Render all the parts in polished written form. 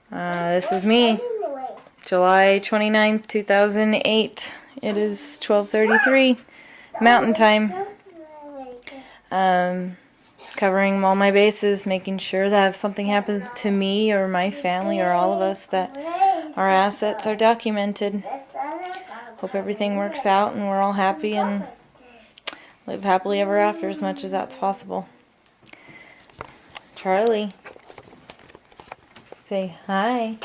This is me, July 29th, 2008. It is 12:33 Mountain Time. Covering all my bases, making sure that if something happens to me or my family or all of us, that our assets are documented. Hope everything works out and we're all happy and live happily ever after as much as that's possible. Charlie, say hi.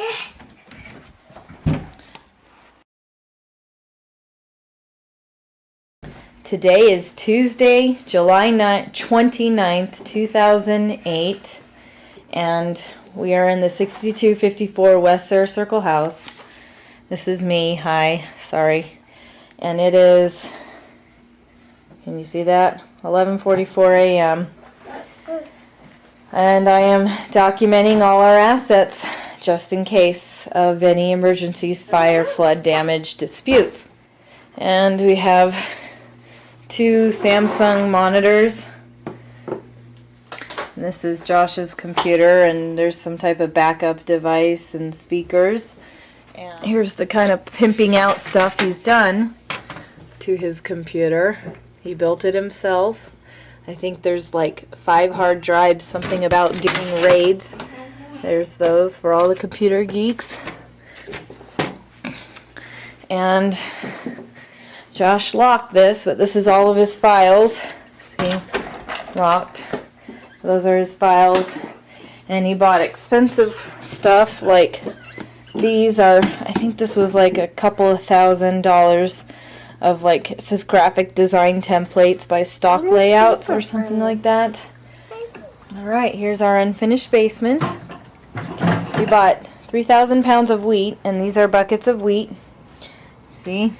Today is Tuesday, July 29th, 2008, and we are in the 6254 West Sarah Circle house. This is me. Hi. Sorry. And it is, can you see that? 11:44 a.m. And I am documenting all our assets just in case of any emergencies, fire, flood, damage, disputes. And we have 2 Samsung monitors. And this is Josh's computer, and there's some type of backup device and speakers. And here's the kind of pimping out stuff he's done to his computer. He built it himself. I think there's like 5 hard drives, something about doing raids. There's those for all the computer geeks. And Josh locked this, but this is all of his files. See, locked. Those are his files. And he bought expensive stuff, like these are, I think this was like a couple of $1,000 of, like, it says graphic design templates by Stock Layouts or something like that. Alright, here's our unfinished basement. We bought 3,000 pounds of wheat, and these are buckets of wheat. See?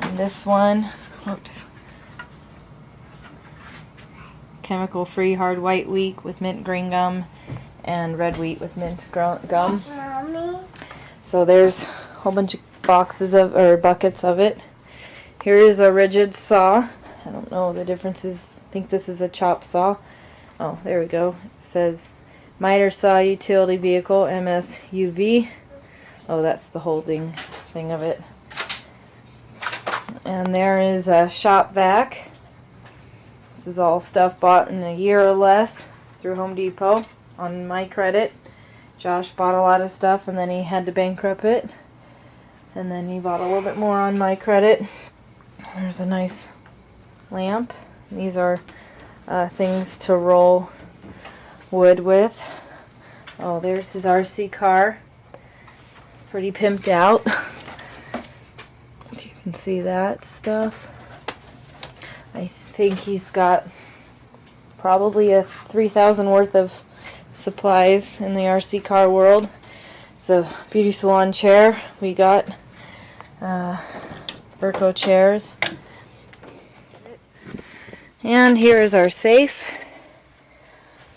And this one, whoops, chemical-free hard white wheat with mint green gum and red wheat with mint gum. So there's a whole bunch of boxes of, or buckets of it. Here is a rigid saw. I don't know the differences. I think this is a chop saw. Oh, there we go. It says miter saw utility vehicle MSUV. Oh, that's the holding thing of it. And there is a shop vac. This is all stuff bought in a year or less through Home Depot on my credit. Josh bought a lot of stuff and then he had to bankrupt it. And then he bought a little bit more on my credit. There's a nice lamp. These are things to roll wood with. Oh, there's his RC car. It's pretty pimped out. You can see that stuff. I think he's got probably a 3,000 worth of supplies in the RC car world. It's a beauty salon chair. We got Virco chairs. And here is our safe.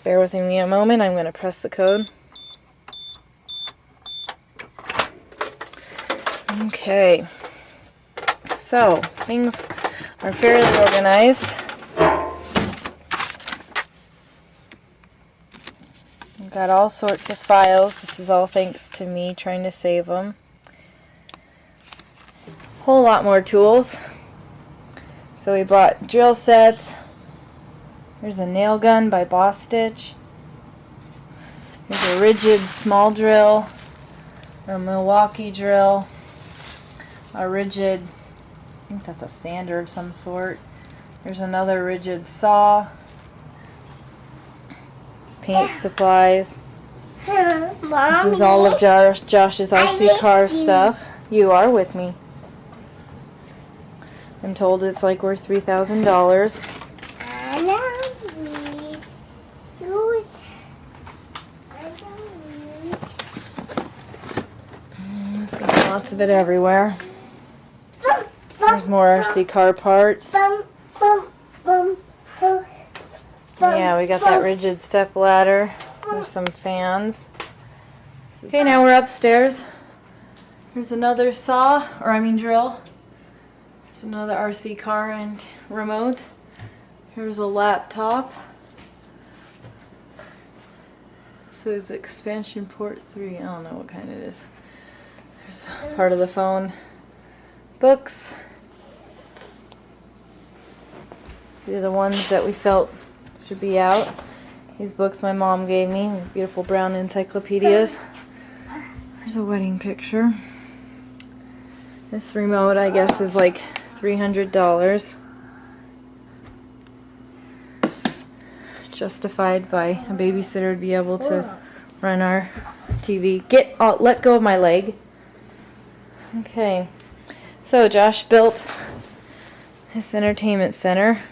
Bear with me a moment. I'm going to press the code. Okay. So, things are fairly organized. I've got all sorts of files. This is all thanks to me trying to save them. Whole lot more tools. So we bought drill sets. Here's a nail gun by Boss Stitch. Here's a rigid small drill, a Milwaukee drill, a rigid, I think that's a sander of some sort. There's another rigid saw, paint supplies. This is all of Josh's RC car stuff. You are with me. I'm told it's like worth $3,000. There's got lots of it everywhere. There's more RC car parts. Yeah, we got that rigid step ladder. There's some fans. Okay, now we're upstairs. Here's another saw, or I mean drill. Here's another RC car and remote. Here's a laptop. So it's expansion port 3. I don't know what kind it is. There's part of the phone. Books. These are the ones that we felt should be out. These books my mom gave me, beautiful brown encyclopedias. There's a wedding picture. This remote, I guess, is like $300. Justified by a babysitter to be able to run our TV. Let go of my leg. Okay, so Josh built this entertainment center.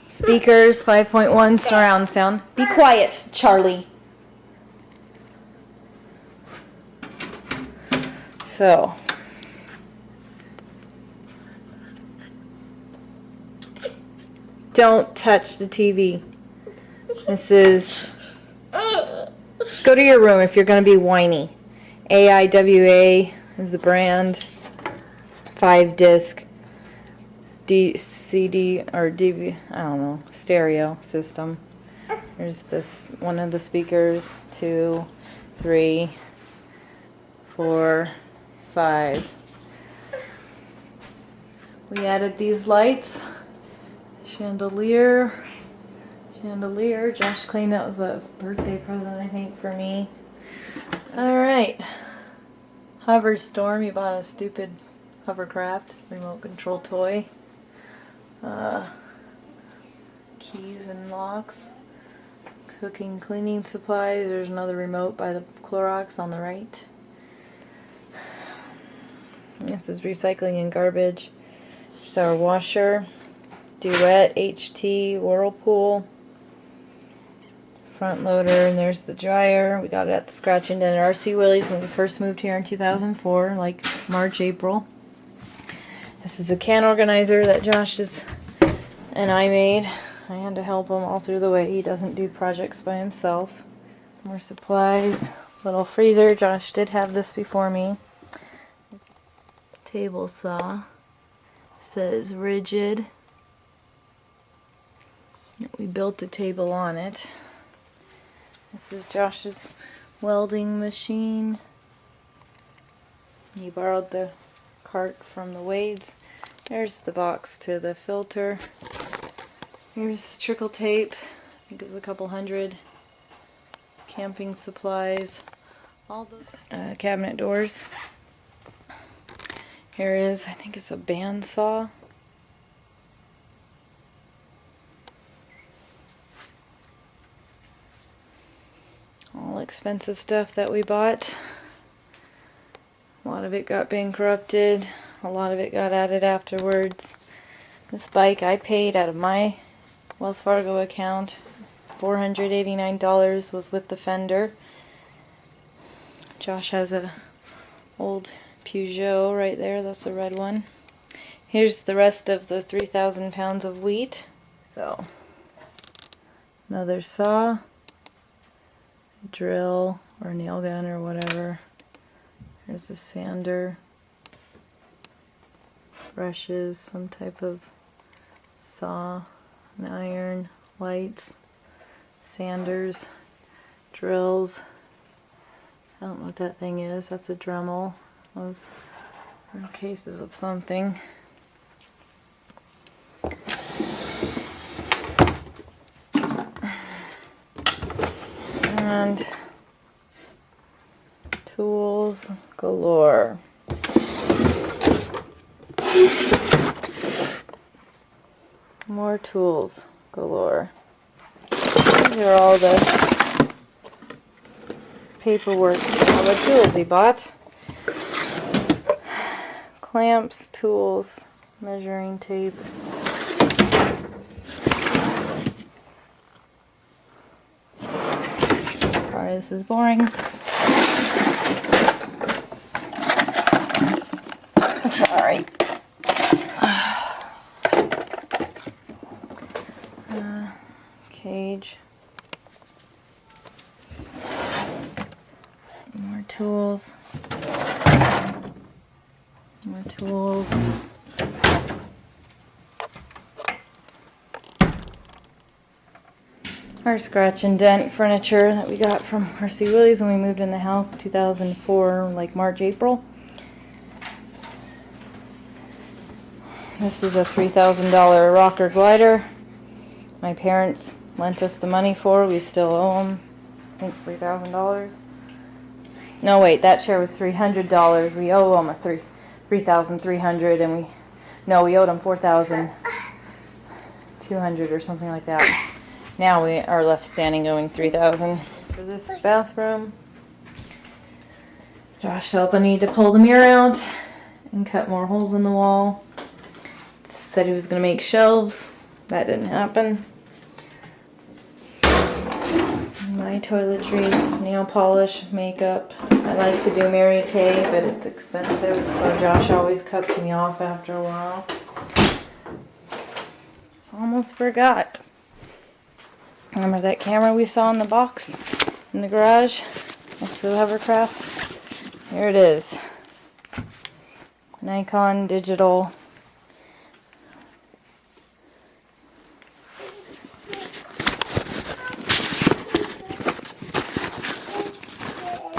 Speakers, 5.1 surround sound. Be quiet, Charlie. So, don't touch the TV. This is, go to your room if you're going to be whiny. AIWA is the brand. 5-disc CD or DV, I don't know, stereo system. There's this one of the speakers, 2, 3, 4, 5. We added these lights. Chandelier. Josh claimed that was a birthday present, I think, for me. Alright. Hoverstorm. You bought a stupid hovercraft remote control toy. Keys and locks. Cooking, cleaning supplies. There's another remote by the Clorox on the right. This is recycling and garbage. There's our washer. Duet, HT, Whirlpool. Front loader, and there's the dryer. We got it at the Scratch and Dent at RC Willie's when we first moved here in 2004, like March, April. This is a can organizer that Josh and I made. I had to help him all through the way. He doesn't do projects by himself. More supplies. Little freezer. Josh did have this before me. There's a table saw. It says rigid. We built a table on it. This is Josh's welding machine. He borrowed the cart from the Wades. There's the box to the filter. Here's trickle tape. I think it was a couple hundred. Camping supplies. All the cabinet doors. Here is, I think it's a bandsaw. All expensive stuff that we bought. A lot of it got bankrupted. A lot of it got added afterwards. This bike I paid out of my Wells Fargo account. $489 was with the fender. Josh has a old Peugeot right there. That's the red one. Here's the rest of the 3,000 pounds of wheat. So, another saw, drill or nail gun or whatever. There's a sander, brushes, some type of saw, an iron, lights, sanders, drills. I don't know what that thing is. That's a Dremel. Those are cases of something. And tools galore. More tools galore. These are all the paperwork, all the tools he bought. Clamps, tools, measuring tape. Sorry, this is boring. Sorry. Cage. More tools. More tools. Our scratch and dent furniture that we got from R.C. Willey's when we moved in the house 2004, like March, April. This is a $3,000 rocker glider. My parents lent us the money for. We still owe them, I think, $3,000. No, wait, that chair was $300. We owe them $3,300, and we owed them $4,200 or something like that. Now we are left standing owing $3,000. For this bathroom, Josh felt the need to pull the mirror out and cut more holes in the wall. Said he was going to make shelves. That didn't happen. My toiletries, nail polish, makeup. I like to do Mary Kay, but it's expensive, so Josh always cuts me off after a while. Almost forgot. Remember that camera we saw in the box in the garage next to the hovercraft? Here it is. Nikon digital.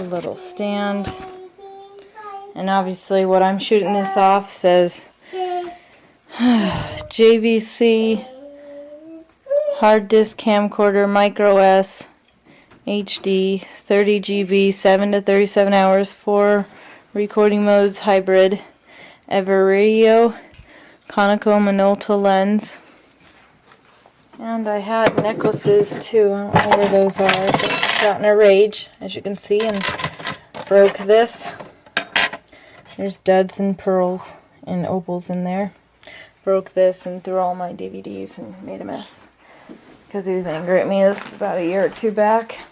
Little stand, and obviously what I'm shooting this off says JVC hard disk camcorder micro S HD 30 GB 7 to 37 hours 4 recording modes hybrid Everio conical Minolta lens. And I had necklaces too. I don't know where those are. I got in a rage, as you can see, and broke this. There's duds and pearls and opals in there. Broke this and threw all my DVDs and made a mess because he was angry at me. This was about a year or two back.